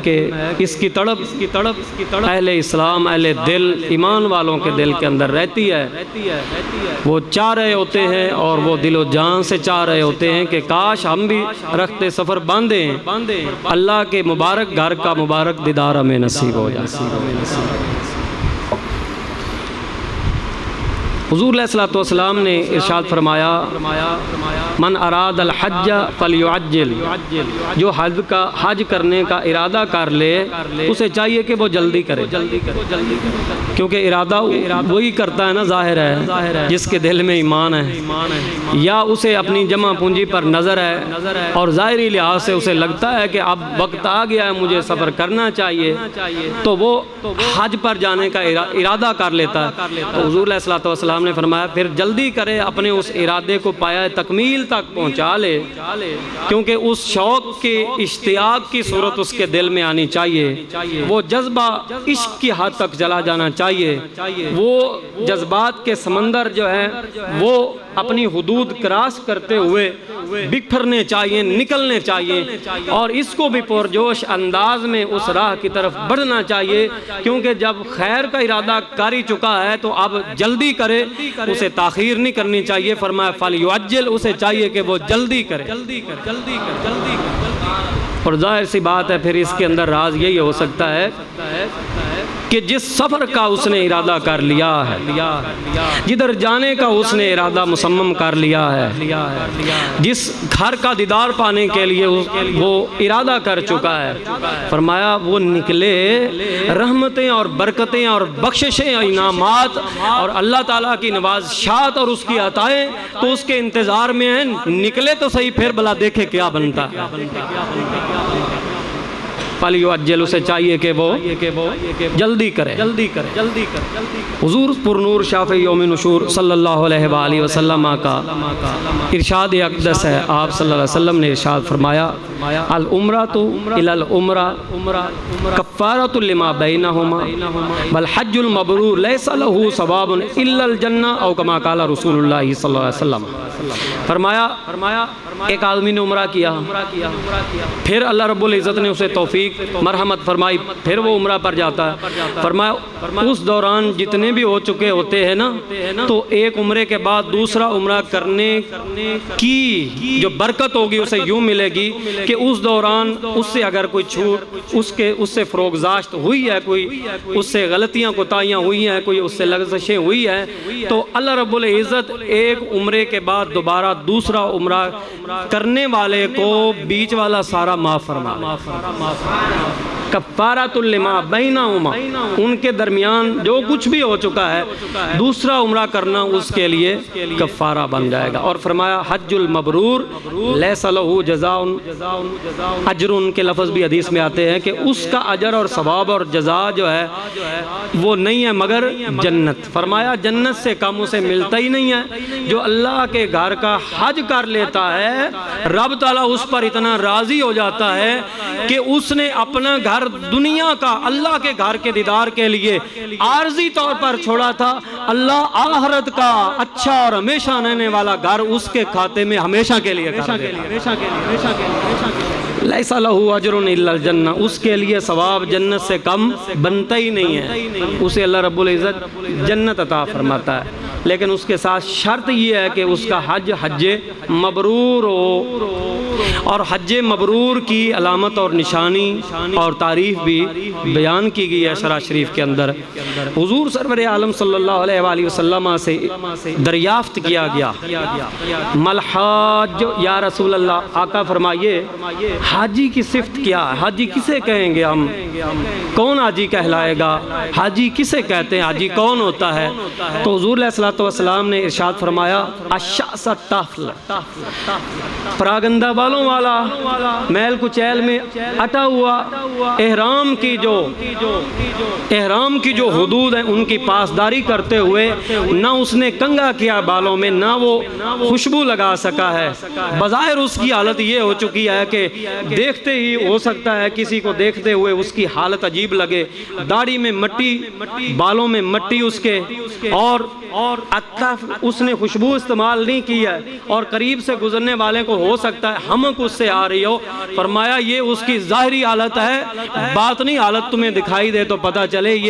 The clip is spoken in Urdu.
کہ اس کی تڑپ اہل اسلام، اہل دل، ایمان والوں کے دل کے اندر رہتی ہے۔ وہ چاہ رہے ہوتے ہیں اور وہ دل و جان سے چاہ رہے ہوتے ہیں کہ کاش ہم بھی رخت سفر باندھیں، اللہ کے مبارک گھر کا مبارک دیدار ہمیں نصیب ہو جائے۔ حضور علیہ الصلوۃ والسلام نے ارشاد فرمایا، من اراد الحج فلیعجل، جو حج کرنے کا ارادہ کر لے اسے چاہیے کہ وہ جلدی کرے، کیونکہ ارادہ وہی کرتا ہے نا، ظاہر ہے جس کے دل میں ایمان ہے، یا اسے اپنی جمع پونجی پر نظر ہے اور ظاہری لحاظ سے اسے لگتا ہے کہ اب وقت آ گیا ہے مجھے سفر کرنا چاہیے، تو وہ حج پر جانے کا ارادہ کر لیتا ہے۔ تو حضور علیہ الصلوۃ والسلام نے فرمایا پھر جلدی کرے، اپنے اس ارادے کو پایا تکمیل تک پہنچا لے، کیونکہ اس شوق کے اشتیاق کی صورت اس کے دل میں آنی چاہیے، وہ جذبہ عشق کی حد تک چلا جانا چاہیے، وہ جذبات کے سمندر جو ہے وہ اپنی حدود کراس کرتے ہوئے بکھرنے چاہیے، نکلنے چاہیے، اور اس کو بھی پرجوش انداز میں اس راہ کی طرف بڑھنا چاہیے، کیونکہ جب خیر کا ارادہ کر ہی چکا ہے تو اب جلدی کرے، اسے تاخیر نہیں کرنی چاہیے۔ فرمایا فلیعجل، اسے چاہیے کہ وہ جلدی کرے۔ اور ظاہر سی بات ہے پھر اس کے اندر راز یہی ہو سکتا ہے کہ جس سفر کا اس نے ارادہ کر لیا ہے، جدھر جانے کا اس نے ارادہ مصمم کر لیا ہے، جس گھر کا دیدار پانے کے لیے وہ ارادہ کر چکا ہے، فرمایا وہ نکلے، رحمتیں اور برکتیں اور بخششیں، انعامات اور اللہ تعالیٰ کی نوازشات اور اس کی عطائیں تو اس کے انتظار میں ہیں، نکلے تو صحیح، پھر بلا دیکھے کیا بنتا ہے۔ فلیعجل، اسے چاہیے کہ وہ جلدی کرے۔ حضور پر نور شافع یوم نشور صلی اللہ علیہ وآلہ وسلم کا ارشاد اقدس ہے، آپ صلی اللہ علیہ وسلم نے ارشاد فرمایا، العمرۃ الی العمرہ کفارۃ لما بینہما والحج المبرور لیس لہ ثواب الا الجنہ، او کما قال رسول اللہ صلی اللہ علیہ وسلم۔ فرمایا ایک آدمی نے عمرہ کیا، پھر اللہ رب العزت نے اسے توفیق مرحمت فرمائی، پھر وہ عمرہ پر جاتا ہے۔ فرمایا اس دوران جتنے بھی ہو چکے ہوتے ہیں نا، تو ایک عمرے کے بعد دوسرا عمرہ کرنے کی جو برکت ہوگی اسے یوں ملے گی کہ اس دوران اس سے اگر کوئی چھوٹ اس سے فروگزاشت ہوئی ہے، کوئی اس سے غلطیاں کوتاہیاں ہوئی ہیں، کوئی اس سے لغزشیں ہوئی ہیں، تو اللہ رب العزت ایک عمرے کے بعد دوبارہ دوسرا عمرہ کرنے والے کو بیچ والا سارا معاف فرما، کفارۃ لما بینہما، ان کے درمیان جو کچھ بھی ہو چکا ہے دوسرا عمرہ کرنا اس کے لیے کفارہ بن جائے گا۔ اور فرمایا حج المبرور لیس لہ جزاء اجر، ان کے لفظ بھی حدیث میں آتے ہیں کہ اس کا اجر اور ثواب اور جزا جو ہے وہ نہیں ہے مگر جنت۔ فرمایا جنت سے کم اسے ملتا ہی نہیں ہے۔ جو اللہ کے گھر کا حج کر لیتا ہے رب تعالیٰ اس پر اتنا راضی ہو جاتا ہے کہ اس نے اپنا گھر دنیا کا اللہ کے گھر کے دیدار کے لیے عارضی طور پر چھوڑا تھا، اللہ آخرت کا اچھا اور ہمیشہ رہنے والا گھر اس کے کھاتے میں ہمیشہ کے لیے کر دیتا۔ لیس لہ اجر الا الجنہ، اس کے لیے ثواب جنت سے کم بنتا ہی نہیں ہے، اسے اللہ رب العزت جنت عطا فرماتا ہے، لیکن اس کے ساتھ شرط یہ ہے کہ اس کا حج مبرور ہو۔ اور حج مبرور کی علامت اور نشانی اور تعریف بھی بیان کی گئی ہے شرح شریف کے اندر۔ حضور سرور عالم صلی اللہ علیہ وآلہ وسلم سے دریافت کیا گیا، مل حاج یا رسول اللہ، آقا فرمائیے حاجی کی صفت کیا ہے، حاجی کسے کہیں گے ہم، کون حاجی کہلائے گا، حاجی کسے کہتے ہیں، حاجی کون ہوتا ہے؟ تو حضور علیہ الصلوۃ والسلام نے ارشاد فرمایا الشعث الطفل، پراگندہ بالوں والا، میل کچیل میں اٹا ہوا، احرام کی جو حدود ہیں ان کی پاسداری کرتے ہوئے نہ اس نے کنگا کیا بالوں میں، نہ وہ خوشبو لگا سکا ہے، بظاہر اس کی حالت یہ ہو چکی ہے کہ دیکھتے ہی ہو سکتا ہے کسی کو دیکھتے ہوئے اس کی حالت عجیب لگے، داڑھی میں مٹی، بالوں میں مٹی اس کے، اس نے خوشبو استعمال نہیں کی ہے اور قریب سے گزرنے والے کو ہو سکتا ہے ہمک اس سے آ رہی ہو، فرمایا یہ اس کی ظاہری حالت ہے، باطنی حالت تمہیں دکھائی دے تو پتہ چلے یہ